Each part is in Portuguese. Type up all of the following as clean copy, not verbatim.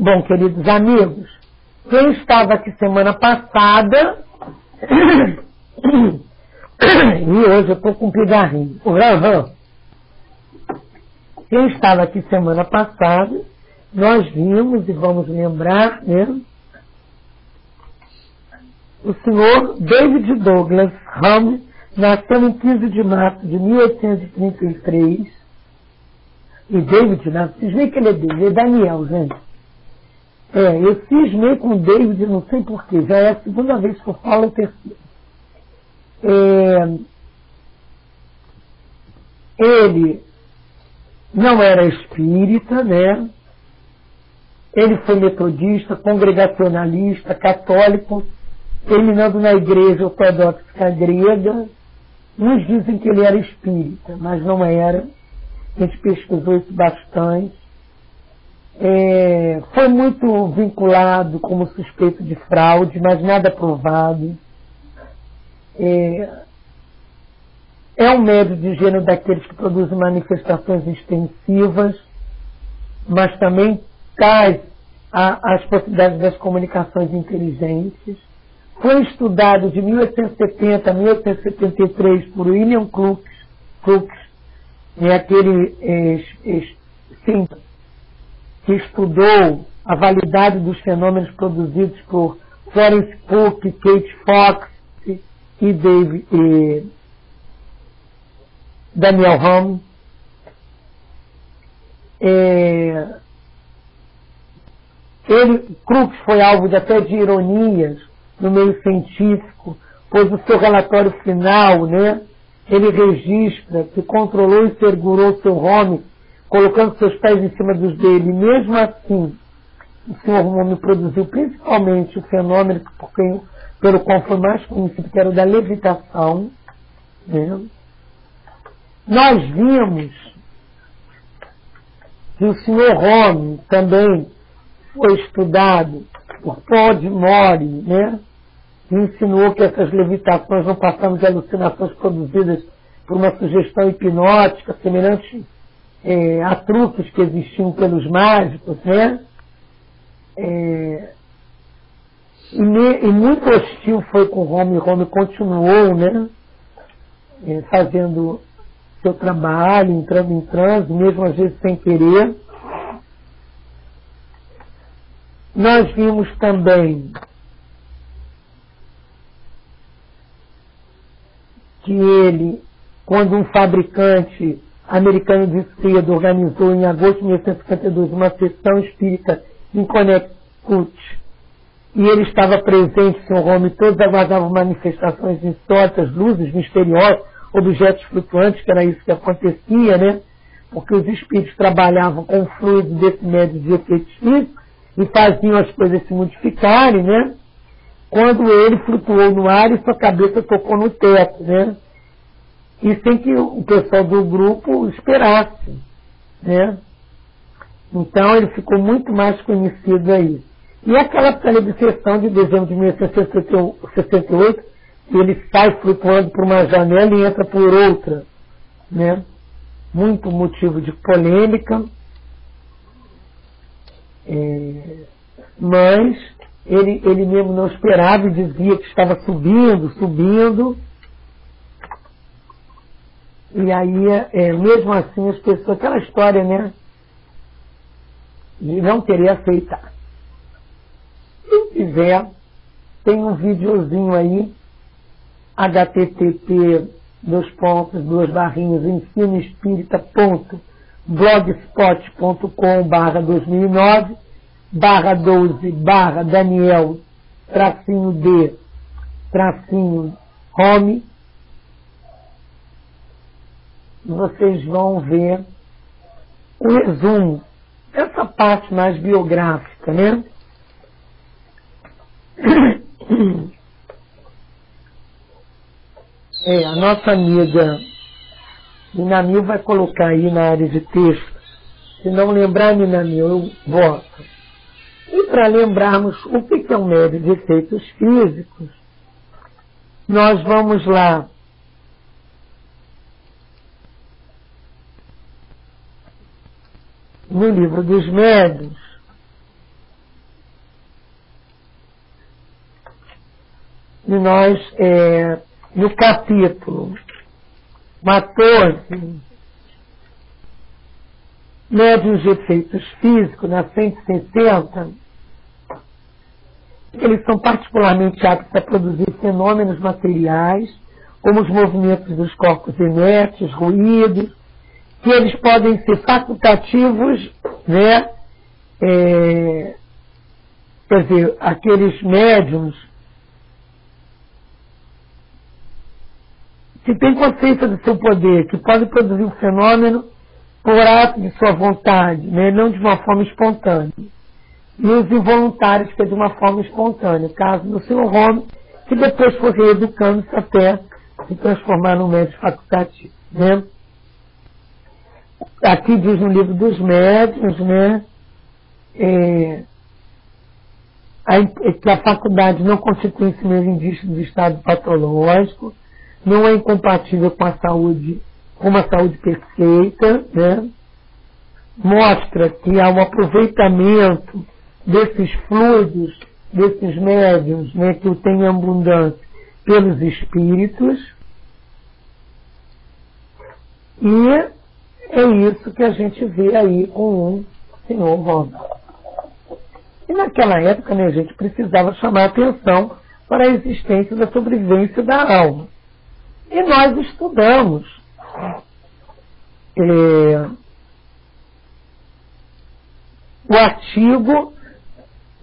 Bom, queridos amigos, quem estava aqui semana passada, e hoje eu estou com pigarrinho, quem estava aqui semana passada, nós vimos e vamos lembrar, né, o senhor David Douglas Home nasceu em 15 de março de 1833, e David, cismei que ele é David, é Daniel, gente. Eu cismei com o David, não sei porquê, já é a segunda vez que eu falo, a terceira. Ele não era espírita, né? Ele foi metodista, congregacionalista, católico, terminando na igreja ortodoxa grega. Uns dizem que ele era espírita, mas não era. A gente pesquisou isso bastante. Foi muito vinculado como suspeito de fraude, mas nada provado. É um médium de gênero daqueles que produzem manifestações extensivas, mas também cai as possibilidades das comunicações inteligentes. Foi estudado de 1870 a 1873 por William Crookes, aquele que estudou a validade dos fenômenos produzidos por Florence Cook, Kate Fox e Daniel Home. Crookes foi alvo até de ironias no meio científico, pois o seu relatório final, né, ele registra que controlou e segurou seu Home, colocando seus pés em cima dos dele. Mesmo assim, o senhor Home produziu principalmente o fenômeno pelo qual foi mais conhecido, que era o da levitação. Né? Nós vimos que o senhor Home também foi estudado por Paul de Mori, né? E ensinou que essas levitações não passavam de alucinações produzidas por uma sugestão hipnótica, semelhante a truques que existiam pelos mágicos, né? E muito hostil foi com Home. Home continuou, né? Fazendo seu trabalho, entrando em transe, mesmo às vezes sem querer. Nós vimos também que ele, quando um fabricante americano de seda organizou em agosto de 1952 uma sessão espírita em Connecticut, e ele estava presente, o Sr. Home, todos aguardavam manifestações insólitas, luzes misteriosas, objetos flutuantes, que era isso que acontecia, né? Porque os espíritos trabalhavam com o fluido desse médio de efeitos físicos e faziam as coisas se modificarem, né? Quando ele flutuou no ar e sua cabeça tocou no teto, né? E sem que o pessoal do grupo esperasse, né? Então ele ficou muito mais conhecido aí. E aquela televisão de dezembro de 1968, ele sai flutuando por uma janela e entra por outra, né? Muito motivo de polêmica. Mas ele mesmo não esperava e dizia que estava subindo. E aí, mesmo assim, as pessoas, aquela história, né, de não querer aceitar. Se tiver, tem um videozinho aí, http://blogspot.com/Daniel-D-Home. Vocês vão ver o resumo, essa parte mais biográfica, né? A nossa amiga Minamil vai colocar aí na área de texto. Se não lembrar, Minamil, eu voto. E para lembrarmos o que é um médio de efeitos físicos, nós vamos lá no livro dos médiuns, E nós, no capítulo 14, médiuns de efeitos físicos, na 160, eles são particularmente aptos a produzir fenômenos materiais, como os movimentos dos corpos inertes, ruídos, que eles podem ser facultativos, né? Quer dizer, aqueles médiuns que têm consciência do seu poder, que podem produzir um fenômeno por ato de sua vontade, né? Não de uma forma espontânea. E os involuntários, que é de uma forma espontânea. O caso do Sr. Rome, que depois foi reeducando-se até se transformar num médium facultativo, né? Aqui diz no livro dos médiuns, né? Que a faculdade não constitui em si mesmo indício de estado patológico, não é incompatível com a saúde, com uma saúde perfeita, né? Mostra que há um aproveitamento desses fluidos, desses médiuns, né, que o tem em abundância pelos espíritos, e é isso que a gente vê aí com o Sr. Rome. E naquela época, né, a gente precisava chamar a atenção para a existência da sobrevivência da alma. E nós estudamos o artigo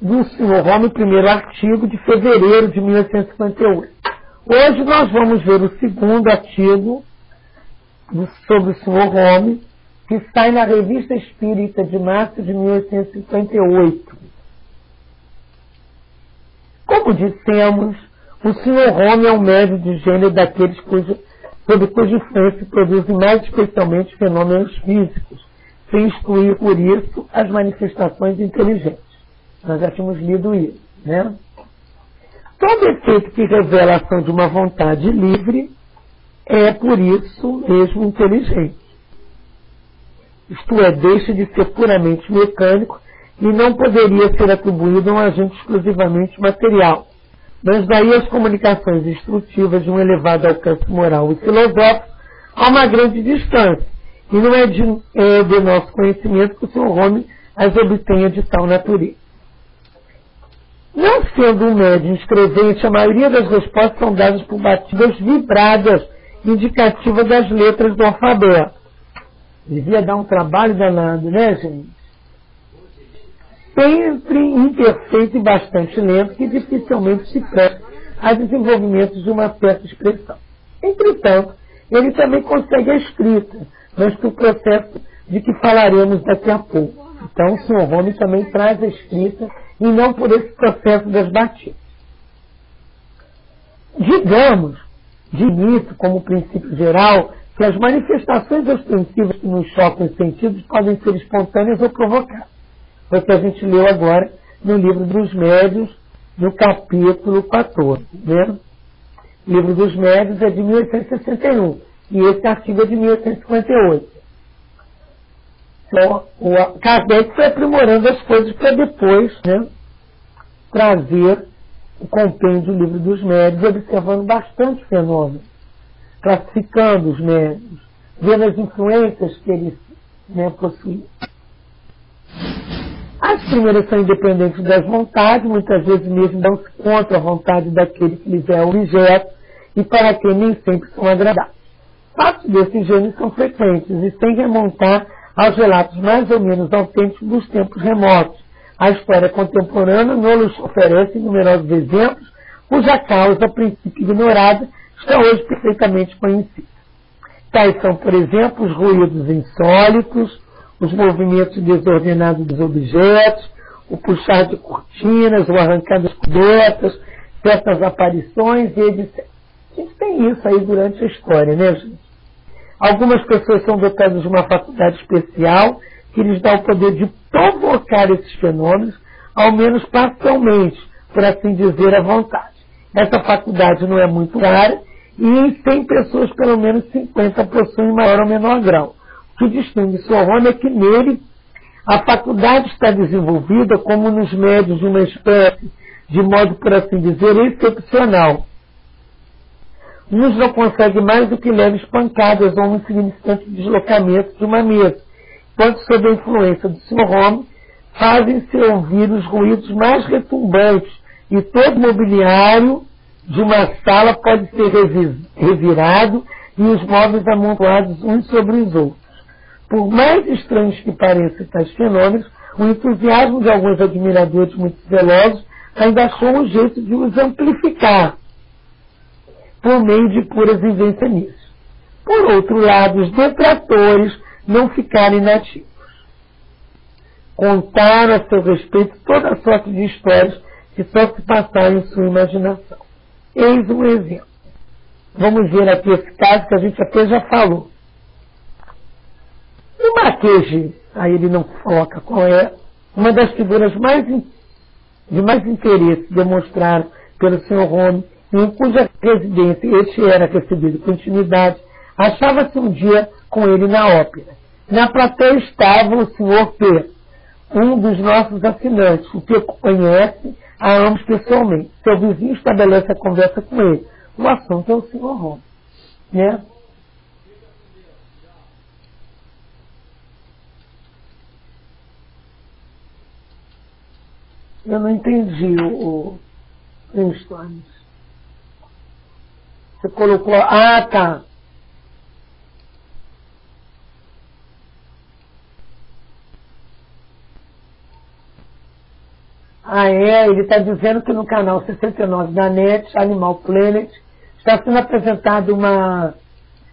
do Sr. Rome, o primeiro artigo de fevereiro de 1858. Hoje nós vamos ver o segundo artigo sobre o Sr. Rome, que sai na Revista Espírita de março de 1858. Como dissemos, o Sr. Rome é um médium de gênero daqueles sob cuja influência produzem mais especialmente fenômenos físicos, sem excluir por isso as manifestações inteligentes. Nós já tínhamos lido isso, né? Todo efeito que revela a ação de uma vontade livre é, por isso mesmo, inteligente. Isto é, deixa de ser puramente mecânico e não poderia ser atribuído a um agente exclusivamente material. Mas daí as comunicações instrutivas de um elevado alcance moral e filosófico a uma grande distância. E não é de nosso conhecimento que o Sr. Rome as obtenha de tal natureza. Não sendo um médium escrevente, a maioria das respostas são dadas por batidas vibradas, indicativas das letras do alfabeto. Devia dar um trabalho danado, né, gente? Sempre imperfeito e bastante lento, que dificilmente se presta a desenvolvimento de uma certa expressão. Entretanto, ele também consegue a escrita, mas pelo processo de que falaremos daqui a pouco. Então, o Sr. Rome também traz a escrita e não por esse processo das batidas. Digamos, de início, como princípio geral, que as manifestações ostensivas que nos chocam os sentidos podem ser espontâneas ou provocadas. Foi o que a gente leu agora no livro dos médiuns, no capítulo 14. Né? O livro dos médiuns é de 1861 e esse artigo é de 1858. Então, o Kardec foi aprimorando as coisas para depois, né, trazer o compêndio do livro dos médiuns, observando bastante fenômenos, classificando os médiuns, vendo as influências que eles, né, possuíam. As primeiras são independentes das vontades, muitas vezes mesmo dão-se contra a vontade daquele que lhes é objeto e para quem nem sempre são agradáveis. Fatos desses gêneros são frequentes e sem remontar aos relatos mais ou menos autênticos dos tempos remotos. A história contemporânea nos oferece numerosos exemplos, cuja causa, a princípio ignorada, está hoje perfeitamente conhecida. Tais são, por exemplo, os ruídos insólitos, os movimentos desordenados dos objetos, o puxar de cortinas, o arrancar das cobertas, certas aparições e etc. A gente tem isso aí durante a história, né, gente? Algumas pessoas são dotadas de uma faculdade especial que lhes dá o poder de provocar esses fenômenos, ao menos parcialmente, por assim dizer, à vontade. Essa faculdade não é muito rara e em 100 pessoas, pelo menos 50 possuem maior ou menor grau. O que distingue o Sr. Rome é que nele a faculdade está desenvolvida como nos médios de uma espécie de modo, por assim dizer, excepcional, Uns não conseguem mais do que leves pancadas ou um insignificante deslocamento de uma mesa, enquanto sob a influência do Sr. Holmes fazem-se ouvir os ruídos mais retumbantes e todo o mobiliário de uma sala pode ser revirado e os móveis amontoados uns sobre os outros. Por mais estranhos que pareçam tais fenômenos, o entusiasmo de alguns admiradores muito zelosos ainda achou um jeito de os amplificar por meio de puras invencionices. Por outro lado, os detratores não ficaram inativos. Contaram a seu respeito toda a sorte de histórias que só se passaram em sua imaginação. Eis um exemplo. Vamos ver aqui esse caso que a gente até já falou. O Marquês, aí ele não coloca qual é, uma das figuras de mais interesse demonstradas pelo Sr. Holmes, em cuja residência este era recebido com intimidade, achava-se um dia com ele na ópera. Na plateia estava o Sr. P., um dos nossos assinantes, o que conhece a ambos pessoalmente. Seu vizinho estabelece a conversa com ele. O assunto é o Sr. Holmes. Né? Eu não entendi o Flintstones. Você colocou... Ah, tá. Ah, ele está dizendo que no canal 69 da NET, Animal Planet, está sendo apresentada uma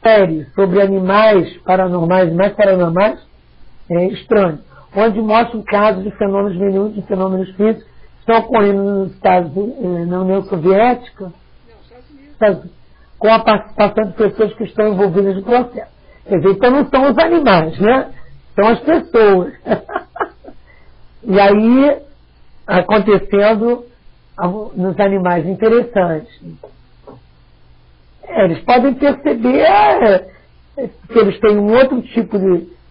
série sobre animais paranormais, mais paranormais, estranhos, onde mostra um caso de fenômenos meninos, de fenômenos físicos, que estão ocorrendo nos Estados Unidos, na União Soviética, com a participação de pessoas que estão envolvidas no processo. Quer dizer, então não são os animais, né? São as pessoas. E aí, acontecendo nos animais interessantes. Eles podem perceber que eles têm um outro tipo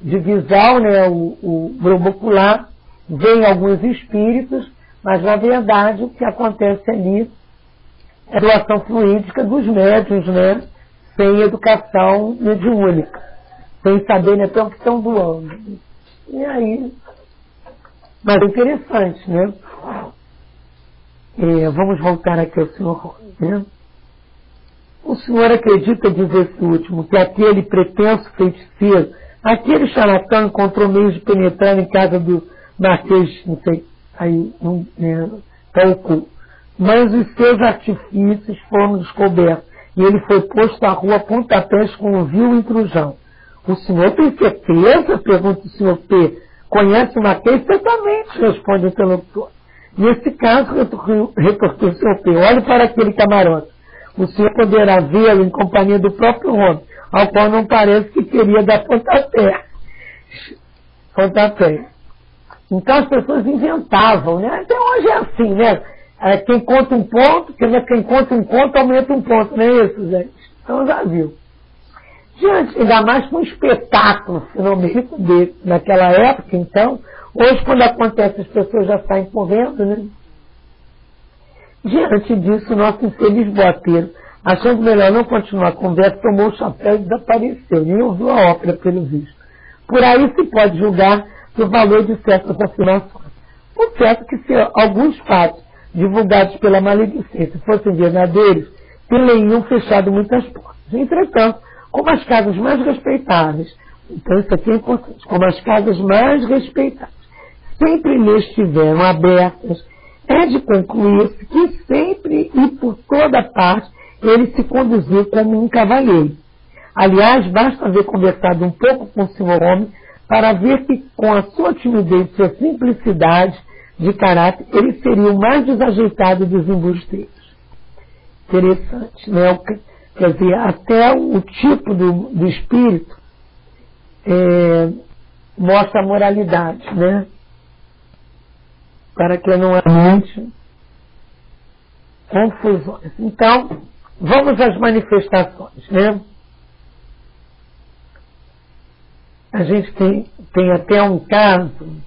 de visão, né? O globo ocular, vem alguns espíritos, mas na verdade o que acontece ali é a doação fluídica dos médiuns, né? Sem educação mediúnica, sem saber até o que estão doando. E aí, mas é interessante, né? Vamos voltar aqui ao Sr. Holmes, né? O senhor acredita, diz esse último, que aquele pretenso feiticeiro, aquele charlatão encontrou meios de penetrar em casa do Marquês, não sei, aí, pouco, mas os seus artifícios foram descobertos e ele foi posto à rua a pontapés com um vil intrusão. O senhor tem certeza? Pergunta o senhor P. Conhece o Marquês? Certamente, responde o interlocutor. Nesse caso, retorquiu o senhor P. Olhe para aquele camarote. O senhor poderá vê-lo em companhia do próprio homem, ao qual não parece que queria dar pontapé. Então as pessoas inventavam, né? Até hoje é assim, né? Quem conta um ponto, quem conta um conto aumenta um ponto, não é isso, gente? Então já viu. Diante, ainda mais com um espetáculo fenomenal naquela época, então, hoje quando acontece as pessoas já saem correndo, né? Diante disso, o nosso infeliz boateiro, achando melhor não continuar a conversa, tomou o chapéu e desapareceu, nem ouviu a ópera, pelo visto. Por aí se pode julgar do valor de certas afirmações. O certo é que se alguns fatos divulgados pela maledicência fossem verdadeiros, teriam fechado muitas portas. Entretanto, como as casas mais respeitáveis, então isso aqui é importante, como as casas mais respeitáveis sempre lhe estiveram abertas, é de concluir-se que sempre e por toda parte ele se conduziu como um cavalheiro. Aliás, basta haver conversado um pouco com o Sr. Holmes para ver que com a sua timidez e sua simplicidade de caráter, ele seria o mais desajeitado dos embusteiros. Interessante, né? Quer dizer, até o tipo do espírito mostra a moralidade, né? Para que não aumente confusões. Então, vamos às manifestações, né? A gente tem até um caso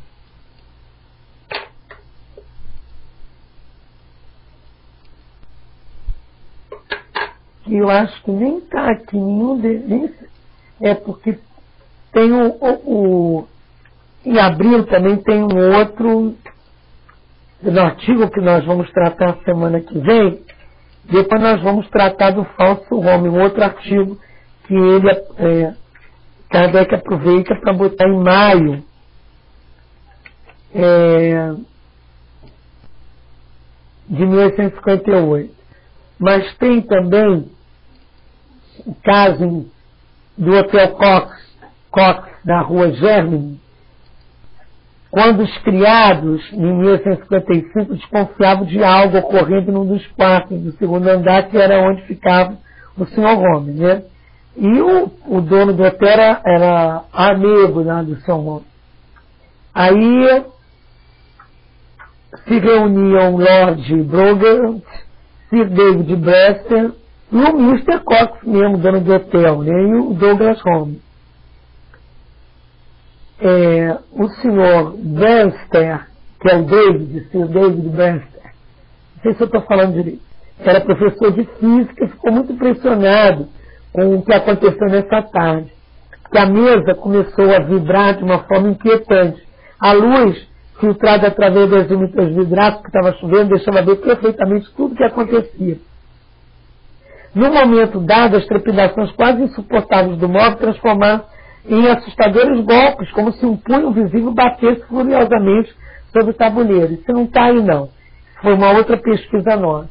que eu acho que nem está aqui, nenhum deles, é porque tem em abril também tem um outro, no artigo que nós vamos tratar semana que vem, depois nós vamos tratar do falso homem, um outro artigo que Kardec aproveita para botar em maio, de 1858. Mas tem também o caso do Hotel Cox da Rua Germany, quando os criados, em 1855, desconfiavam de algo ocorrendo num dos quartos do segundo andar, que era onde ficava o Sr. Holmes, né? E o dono do hotel era amigo, né, do Sr. Holmes. Aí se reuniam Lord Brogard, Sir David Brewster e o Mr. Cox mesmo, dono do hotel, né, e o Douglas Holmes. O senhor Brewster, que é o Sir David Brewster, não sei se eu estou falando direito, era professor de física e ficou muito impressionado com o que aconteceu nessa tarde, porque a mesa começou a vibrar de uma forma inquietante. A luz, filtrada através das limitas vidraças que estava chovendo, deixava ver perfeitamente tudo o que acontecia. No momento dado, as trepidações quase insuportáveis do móvel transformaram em assustadores golpes, como se um punho visível batesse furiosamente sobre o tabuleiro. Isso não está aí, não. Foi uma outra pesquisa nossa.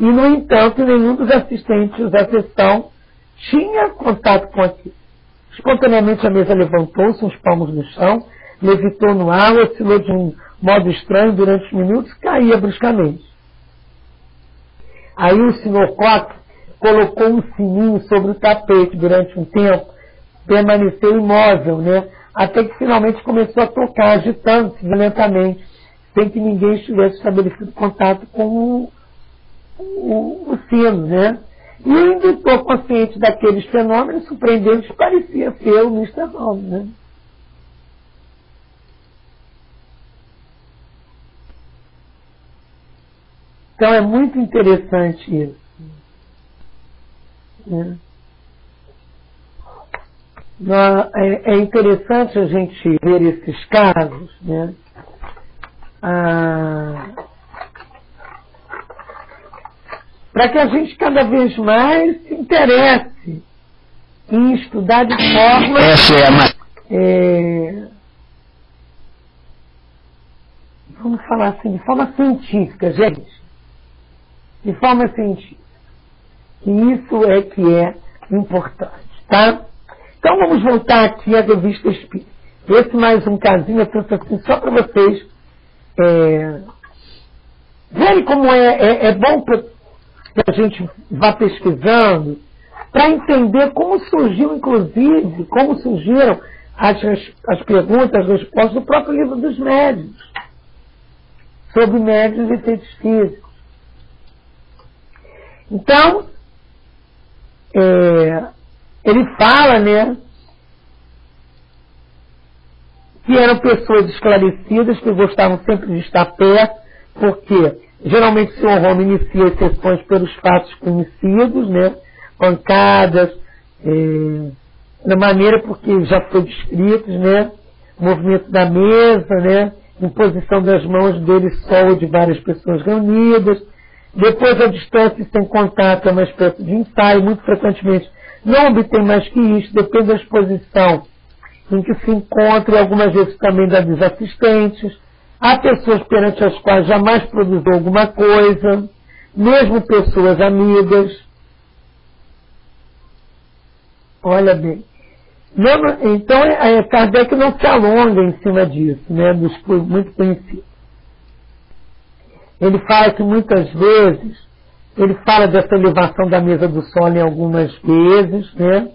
E, no entanto, nenhum dos assistentes à sessão tinha contato com aquilo. Espontaneamente a mesa levantou-se, uns palmos no chão, levitou no ar, oscilou de um modo estranho durante minutos e caía bruscamente. Aí o Sr. Cox colocou um sininho sobre o tapete durante um tempo, permaneceu imóvel, né? Até que finalmente começou a tocar, agitando-se violentamente, sem que ninguém tivesse estabelecido contato com o sino, né? E o indutor, consciente daqueles fenômenos surpreendentes, parecia ser o Mr. Holmes, né? Então é muito interessante isso, né? É interessante a gente ver esses casos, né? Para que a gente cada vez mais se interesse em estudar de forma vamos falar assim, de forma científica, gente, de forma científica, que isso é que é importante, tá? Então vamos voltar aqui à Revista Espírita. Esse mais um casinho, eu penso assim, só para vocês verem como é bom que a gente vá pesquisando, para entender como surgiu, inclusive, como surgiram as perguntas, as respostas do próprio livro dos médiuns, sobre médiuns e efeitos físicos. Então, ele fala, né, que eram pessoas esclarecidas, que gostavam sempre de estar perto, porque geralmente o Sr. Holmes inicia as sessões pelos fatos conhecidos, né, pancadas, da maneira porque já foi descritos, né, movimento da mesa, né, imposição das mãos dele só ou de várias pessoas reunidas. Depois, a distância sem contato é uma espécie de ensaio, muito frequentemente não obtém mais que isso, depende da exposição em que se encontra, e algumas vezes também das assistentes. Há pessoas perante as quais jamais produziu alguma coisa, mesmo pessoas amigas. Olha bem. Então, Kardec não se alonga em cima disso, né, dos muito conhecidos. Ele fala que muitas vezes, ele fala dessa elevação da mesa do sol em algumas vezes, né?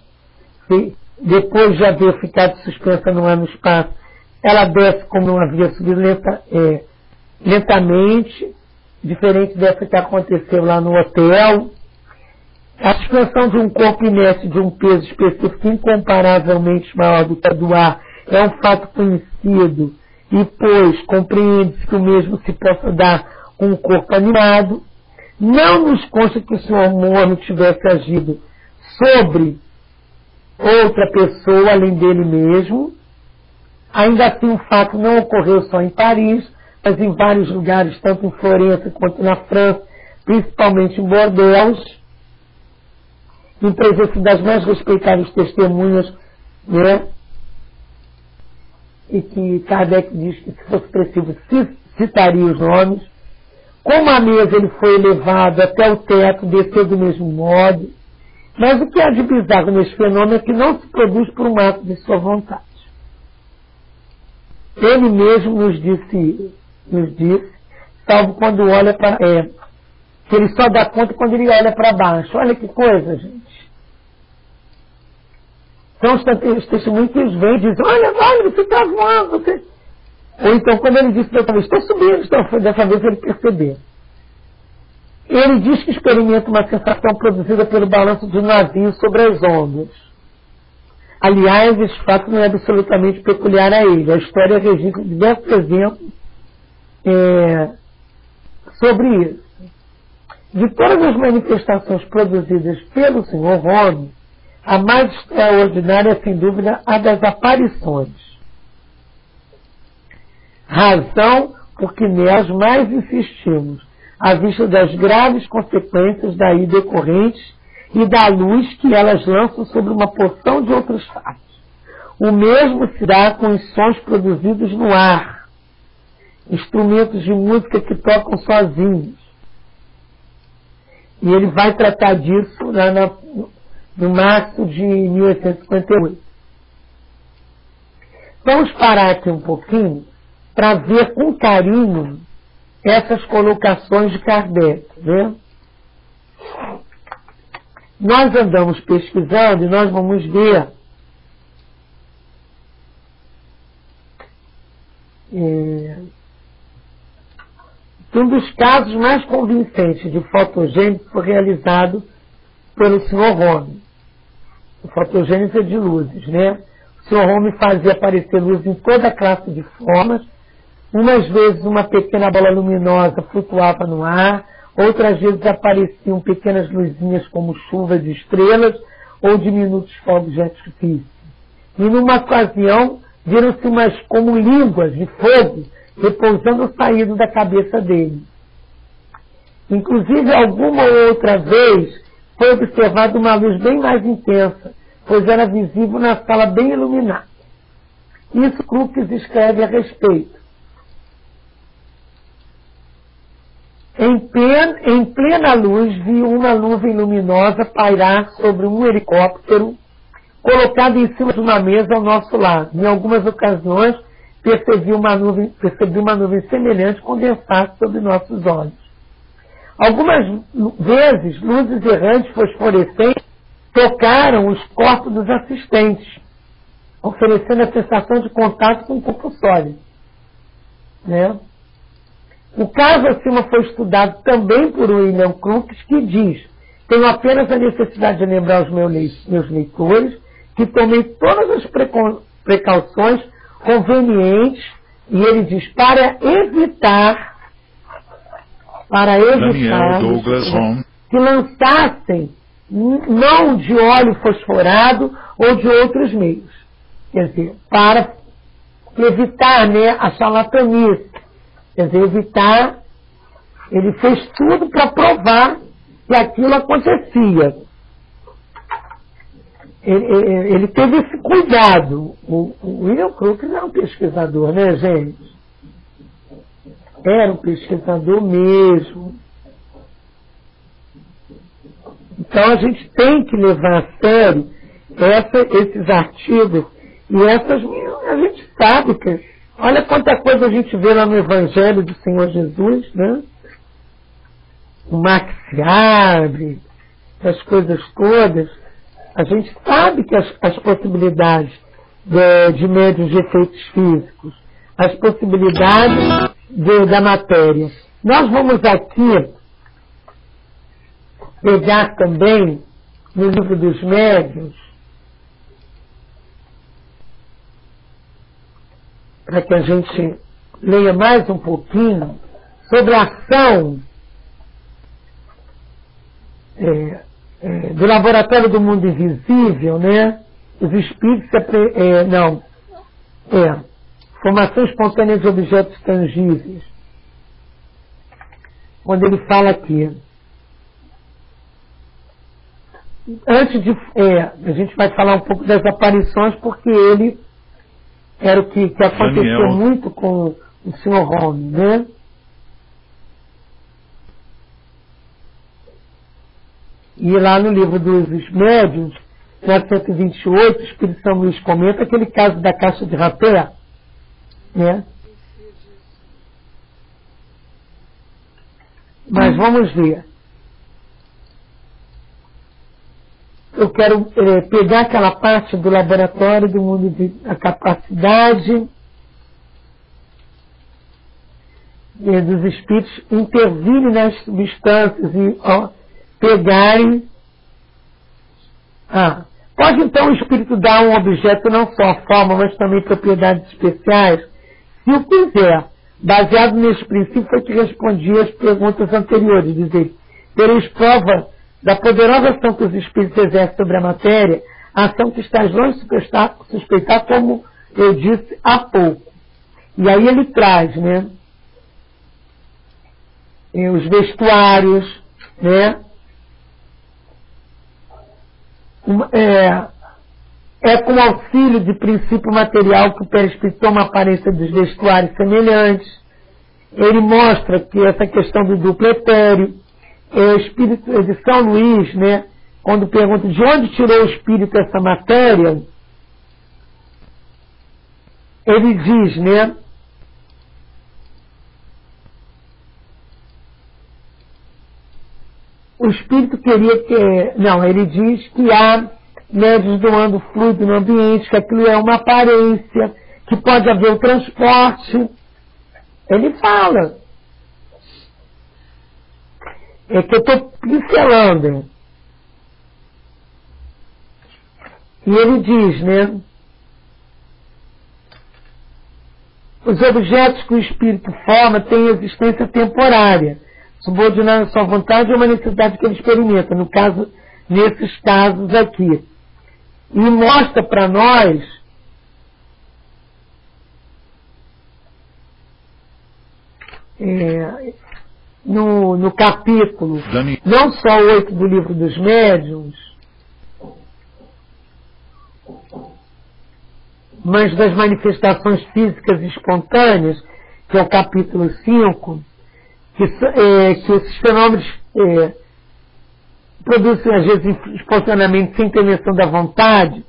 E depois de haver ficado suspensa no ar no espaço, ela desce como não havia subido lentamente, diferente dessa que aconteceu lá no hotel. A suspensão de um corpo inerte de um peso específico incomparavelmente maior do que a do ar é um fato conhecido e, pois, compreende-se que o mesmo se possa dar com um corpo animado. Não nos consta que o senhor Mono tivesse agido sobre outra pessoa além dele mesmo. Ainda assim, o fato não ocorreu só em Paris, mas em vários lugares, tanto em Florença quanto na França, principalmente em Bordeaux, em presença das mais respeitadas testemunhas, né? E que Kardec diz que, se fosse preciso, citaria os nomes. Como à mesa ele foi elevado até o teto, desceu do mesmo modo. Mas o que há de bizarro nesse fenômeno é que não se produz por um ato de sua vontade. Ele mesmo nos disse, salvo quando olha para... que ele só dá conta quando ele olha para baixo. Olha que coisa, gente. São os testemunhos que eles vêm e dizem, olha, você está voando, você... Ou então, quando ele disse dessa vez, estou subindo, dessa vez ele percebeu. Ele diz que experimenta uma sensação produzida pelo balanço de um navio sobre as ondas. Aliás, esse fato não é absolutamente peculiar a ele. A história registra diversos exemplos sobre isso. De todas as manifestações produzidas pelo Sr. Rome, a mais extraordinária é, sem dúvida, a das aparições. Razão porque nelas mais insistimos, à vista das graves consequências daí decorrentes e da luz que elas lançam sobre uma porção de outros fatos. O mesmo se dá com os sons produzidos no ar, instrumentos de música que tocam sozinhos. E ele vai tratar disso lá no março de 1858. Vamos parar aqui um pouquinho para ver com carinho essas colocações de Kardec, né? Nós andamos pesquisando e nós vamos ver que um dos casos mais convincentes de fotogênese foi realizado pelo Sr. Rome. A fotogênese de luzes, né? O Sr. Rome fazia aparecer luz em toda classe de formas. Umas vezes uma pequena bola luminosa flutuava no ar, outras vezes apareciam pequenas luzinhas como chuva de estrelas ou diminutos fogos de artifício. E numa ocasião viram-se umas como línguas de fogo repousando saído da cabeça dele. Inclusive, alguma outra vez foi observada uma luz bem mais intensa, pois era visível na sala bem iluminada. Isso Crookes escreve a respeito. Em plena luz, vi uma nuvem luminosa pairar sobre um helicóptero colocado em cima de uma mesa ao nosso lado. Em algumas ocasiões, percebi uma nuvem semelhante condensar sobre nossos olhos. Algumas vezes, luzes errantes fosforescentes tocaram os corpos dos assistentes, oferecendo a sensação de contato com o corpo sólido. Né? O caso acima foi estudado também por William Crookes, que diz: tenho apenas a necessidade de lembrar aos meus leitores que tomei todas as precauções convenientes, e ele diz, para evitar que lançassem não de óleo fosforado ou de outros meios. Quer dizer, para evitar, né, a charlatanice. Quer dizer, evitar, ele fez tudo para provar que aquilo acontecia. Ele teve esse cuidado. O William Crookes era um pesquisador, né, gente? Era um pesquisador mesmo. Então a gente tem que levar a sério esses artigos e a gente sabe que olha quanta coisa a gente vê lá no Evangelho do Senhor Jesus, né? O mar que se abre, as coisas todas. A gente sabe que as possibilidades de médios de efeitos físicos, as possibilidades da matéria. Nós vamos aqui pegar também no livro dos médiuns, para que a gente leia mais um pouquinho sobre a ação do laboratório do mundo invisível, né? Os espíritos formação espontânea de objetos tangíveis. Quando ele fala aqui, antes de a gente vai falar um pouco das aparições, porque ele era o que aconteceu Daniel. muito com o Sr. Home, né? E lá no livro dos Médiuns, 928, o Espírito São Luís comenta aquele caso da caixa de rapé, né? Mas vamos ver. Eu quero pegar aquela parte do laboratório do mundo da capacidade dos espíritos intervirem nas substâncias e pegarem. Pode então o espírito dar a um objeto não só a forma, mas também propriedades especiais, se o quiser. Baseado nesse princípio foi que respondi às perguntas anteriores, dizer, tereis prova da poderosa ação que os espíritos exercem sobre a matéria, a ação que estás longe de suspeitar, como eu disse há pouco. E aí ele traz, né, os vestuários, né, com auxílio de princípio material que o perispírito toma a aparência dos vestuários semelhantes. Ele mostra que essa questão do duplo etéreo, o espírito de São Luís, né, quando pergunta de onde tirou o espírito essa matéria, ele diz, né, o espírito queria que... Não, ele diz que há médios doando fluido no ambiente, que aquilo é uma aparência, que pode haver o transporte. Ele fala. É que eu estou pincelando. E ele diz, né? Os objetos que o espírito forma têm existência temporária, subordinada à sua vontade a uma necessidade que ele experimenta, no caso, nesses casos aqui. E mostra para nós no capítulo, não só 8 do Livro dos Médiuns, mas das manifestações físicas espontâneas, que é o capítulo 5, que esses fenômenos produzem às vezes espontaneamente sem intervenção da vontade,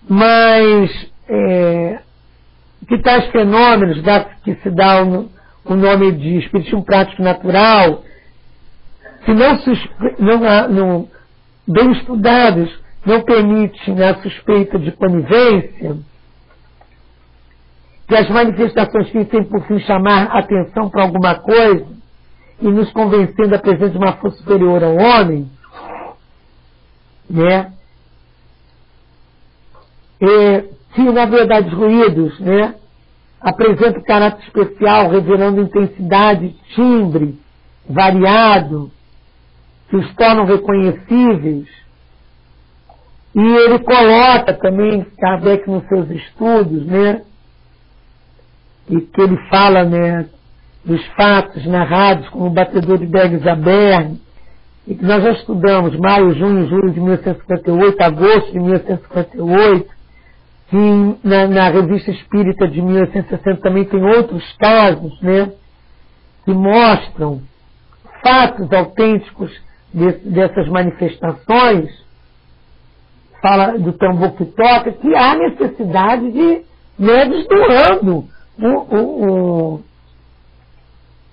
mas que tais fenômenos que se dá o nome de espiritismo prático natural, que não bem estudados, não permitem a suspeita de conivência, que as manifestações que têm por fim chamar atenção para alguma coisa e nos convencer da presença de uma força superior ao homem, né? Que na verdade os ruídos, né, apresentam caráter especial, revelando intensidade, timbre variado, que os tornam reconhecíveis. E ele coloca também, Kardec nos seus estudos, né, e que ele fala, né, dos fatos narrados como o batedor de Bergzaberg, e que nós já estudamos maio, junho, julho de 1858, agosto de 1858, que na Revista Espírita de 1860 também tem outros casos, né, que mostram fatos autênticos dessas manifestações. Fala do tambor que toca, que há necessidade de médios doando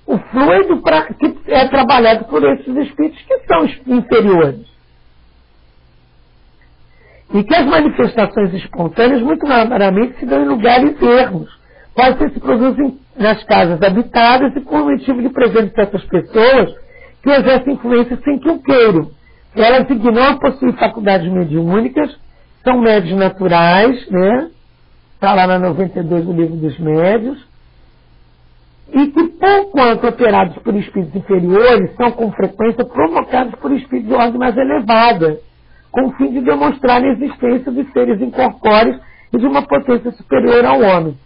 o fluido que é trabalhado por esses espíritos que são inferiores. E que as manifestações espontâneas muito raramente se dão em lugares ermos. Quase que se produzem nas casas habitadas e por motivo de presença de certas pessoas que exercem influência sem que o queiram. Elas ignoram possuir faculdades mediúnicas, são médios naturais, né? Está lá na 92 do Livro dos Médios. e que, por quanto operados por espíritos inferiores, são com frequência provocados por espíritos de ordem mais elevada, com o fim de demonstrar a existência de seres incorpóreos e de uma potência superior ao homem.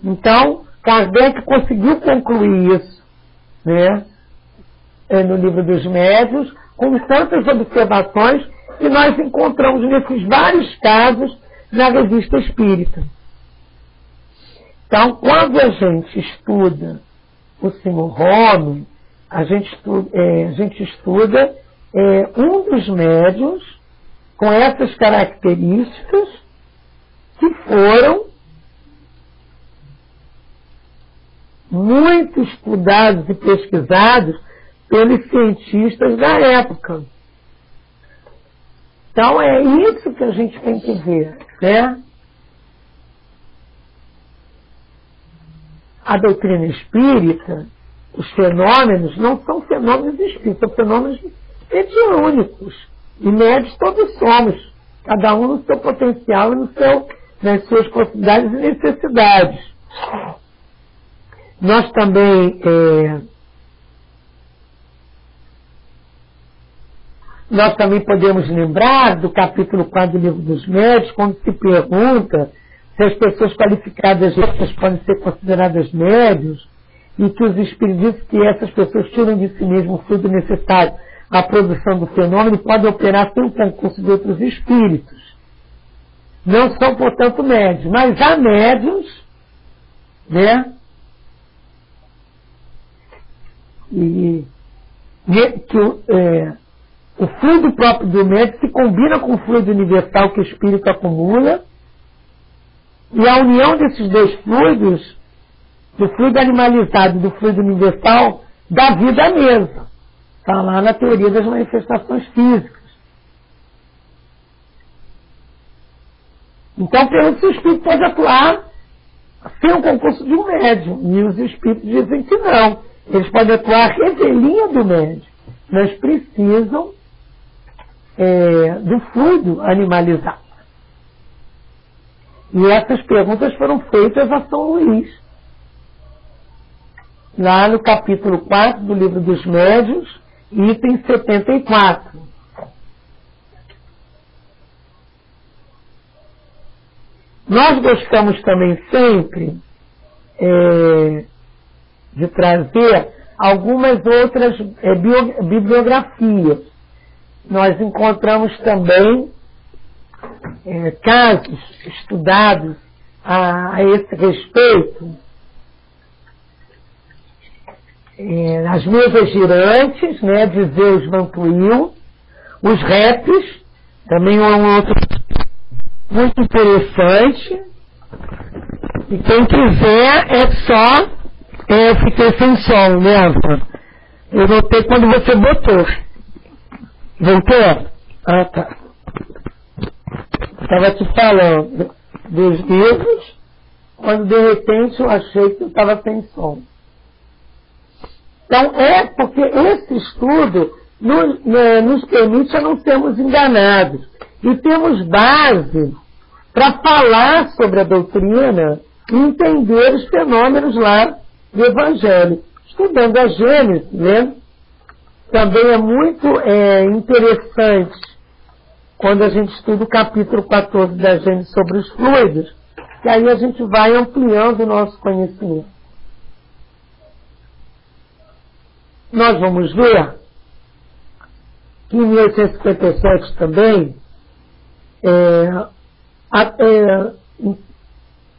Então, Kardec conseguiu concluir isso, né, no Livro dos Médiuns, com tantas observações que nós encontramos nesses vários casos na Revista Espírita. Então, quando a gente estuda o Sr. Rome, a gente estuda um dos médiuns com essas características que foram muito estudados e pesquisados pelos cientistas da época. Então é isso que a gente tem que ver, né? A doutrina espírita, os fenômenos não são fenômenos espíritas, são fenômenos mediúnicos. E médios todos somos, cada um no seu potencial e nas suas possibilidades e necessidades. Nós também podemos lembrar do capítulo 4 do Livro dos Médiuns, quando se pergunta se as pessoas qualificadas podem ser consideradas médiuns, e que os espíritos dizem que essas pessoas tiram de si mesmo o fluido necessário à produção do fenômeno e podem operar sem o concurso de outros espíritos. Não são, portanto, médiuns, mas há médiuns, né? E que o fluido próprio do médium se combina com o fluido universal que o espírito acumula, e a união desses dois fluidos, do fluido animalizado e do fluido universal, dá vida à mesa. Está lá na teoria das manifestações físicas. Então, pergunta se o espírito pode atuar sem o concurso de um médium. E os espíritos dizem que não. Eles podem atuar à revelia do médium, mas precisam do fluido animalizado. E essas perguntas foram feitas a São Luís, lá no capítulo 4 do Livro dos Médiuns, item 74. Nós gostamos também sempre de trazer algumas outras bibliografias. Nós encontramos também casos estudados a esse respeito, as mesas girantes, né, de Zeus Mantuil, os raps, também é um outro muito interessante, e quem quiser é só fiquei sem som, né, Antônio? Eu notei quando você botou. Voltou? Ah, tá. Estava te falando dos livros, quando de repente eu achei que eu estava sem som. Então porque esse estudo nos permite a não sermos enganados. E temos base para falar sobre a doutrina e entender os fenômenos lá do Evangelho. Estudando a Gênesis, né? Também é muito interessante quando a gente estuda o capítulo 14 da Gênesis sobre os fluidos, que aí a gente vai ampliando o nosso conhecimento. Nós vamos ver que em 1857 também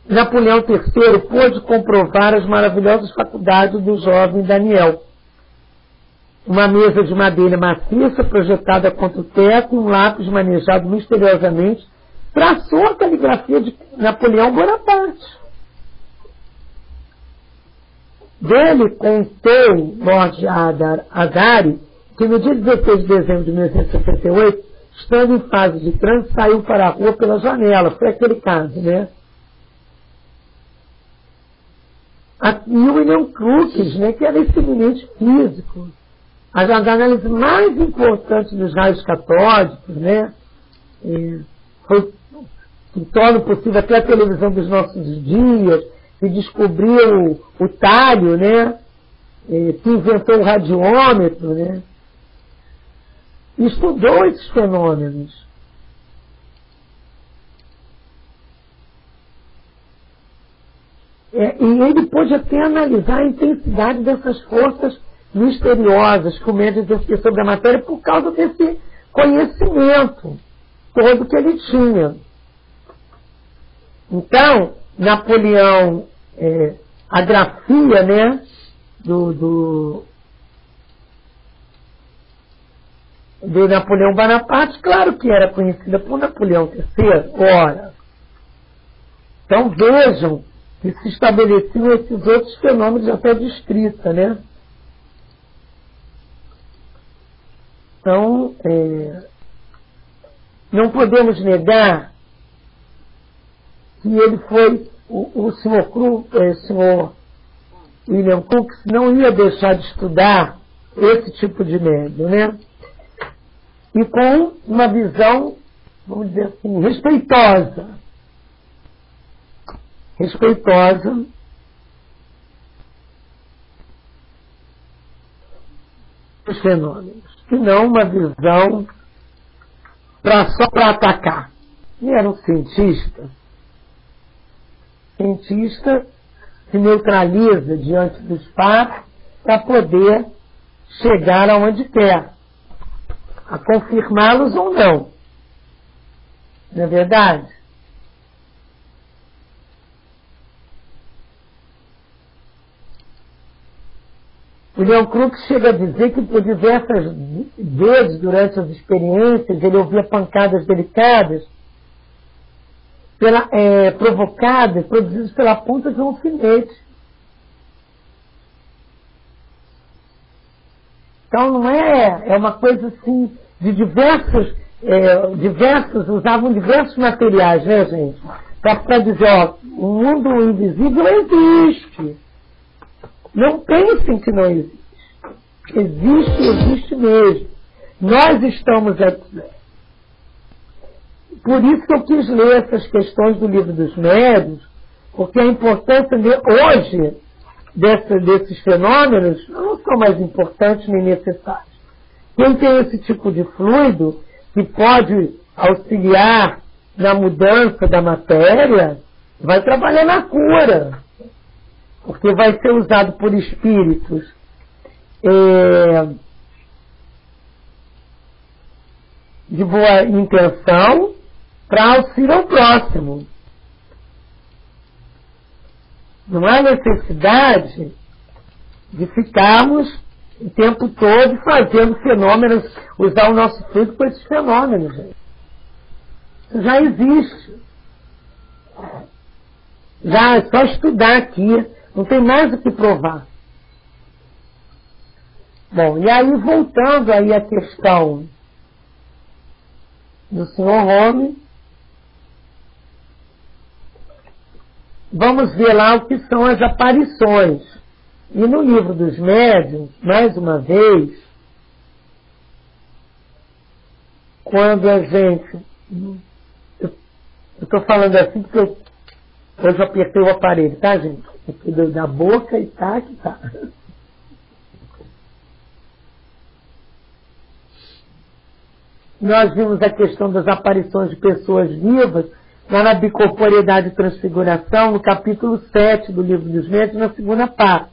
Napoleão III pôde comprovar as maravilhosas faculdades do jovem Daniel. Uma mesa de madeira maciça projetada contra o teto e um lápis manejado misteriosamente traçou a caligrafia de Napoleão Bonaparte. Dele contou Lord Adari que no dia 16 de dezembro de 1868, estando em fase de trânsito, saiu para a rua pela janela. Foi aquele caso, né? E o William Crookes, né, que era esse eminente físico, as análises mais importantes dos raios catódicos, né, que tornam possível até a televisão dos nossos dias, que descobriu o talho, né? Que inventou o radiômetro, né? Estudou esses fenômenos. E ele pôde até analisar a intensidade dessas forças misteriosas que o médium exercia sobre a matéria por causa desse conhecimento todo que ele tinha. Então, Napoleão, a grafia, né, do Napoleão Bonaparte, claro que era conhecida por Napoleão III. Ora, então vejam que se estabeleciam esses outros fenômenos até de escrita, né? Então, não podemos negar que ele foi, o senhor William Crookes não ia deixar de estudar esse tipo de médium, né? E com uma visão, vamos dizer assim, respeitosa dos fenômenos, e não uma visão só para atacar. Ele era um cientista se neutraliza diante dos fatos para poder chegar aonde quer, a confirmá-los ou não. Não é verdade? O Leon Crookes chega a dizer que por diversas vezes durante as experiências ele ouvia pancadas delicadas provocadas, produzidas pela ponta de um alfinete. Então não é uma coisa assim de diversos usavam diversos materiais, né, gente? Para dizer, ó, o mundo invisível existe. Não pensem que não existe. Existe mesmo. Nós estamos aqui. Por isso que eu quis ler essas questões do Livro dos Médiuns, porque a importância hoje desses fenômenos não são mais importantes nem necessários. Quem tem esse tipo de fluido que pode auxiliar na mudança da matéria, vai trabalhar na cura. Porque vai ser usado por espíritos de boa intenção para auxílio ao próximo. Não há necessidade de ficarmos o tempo todo fazendo fenômenos, usar o nosso fluido com esses fenômenos. Gente. Isso já existe. Já é só estudar aqui. Não tem mais o que provar. Bom, e aí voltando aí à questão do Sr. Home, vamos ver lá o que são as aparições. E no Livro dos Médiuns, mais uma vez, quando a gente... Eu estou falando assim porque hoje eu apertei o aparelho, tá, gente? Aqui da boca e tá, que tá. Nós vimos a questão das aparições de pessoas vivas lá na Bicorporeidade e Transfiguração, no capítulo 7 do Livro dos Médiuns, na segunda parte.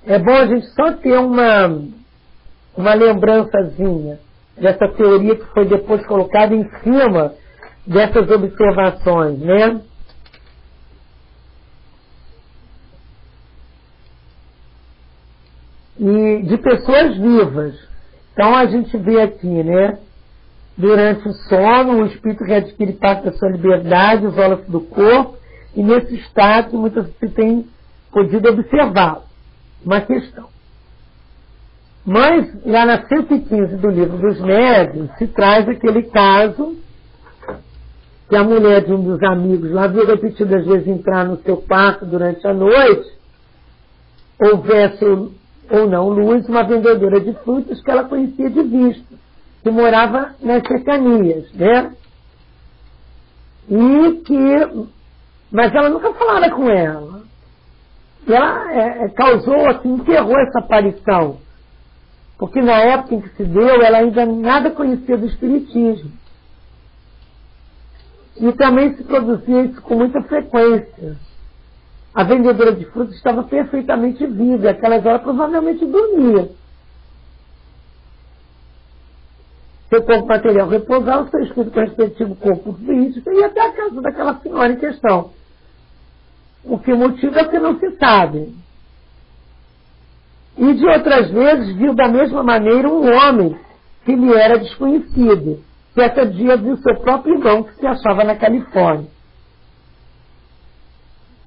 É bom a gente só ter uma lembrançazinha dessa teoria que foi depois colocada em cima dessas observações, né? E de pessoas vivas. Então a gente vê aqui, né? Durante o sono, o espírito readquire parte da sua liberdade, isola-se do corpo, e nesse estado muitas se tem podido observá-lo. Uma questão. Mas, lá na 115 do Livro dos Médiuns, se traz aquele caso que a mulher de um dos amigos lá viu repetidas vezes entrar no seu quarto durante a noite, houvesse ou não luz, uma vendedora de frutas que ela conhecia de vista, que morava nas cercanias, né? Mas ela nunca falava com ela. E ela causou, assim, enterrou essa aparição. Porque na época em que se deu, ela ainda nada conhecia do espiritismo. E também se produzia isso com muita frequência. A vendedora de frutas estava perfeitamente viva, e aquelas horas provavelmente dormia. Seu corpo material repousava, seu espírito com o respectivo corpo físico, e ia até a casa daquela senhora em questão. O que motivo é que não se sabe. E de outras vezes viu da mesma maneira um homem que lhe era desconhecido. Certa dia viu seu próprio irmão que se achava na Califórnia.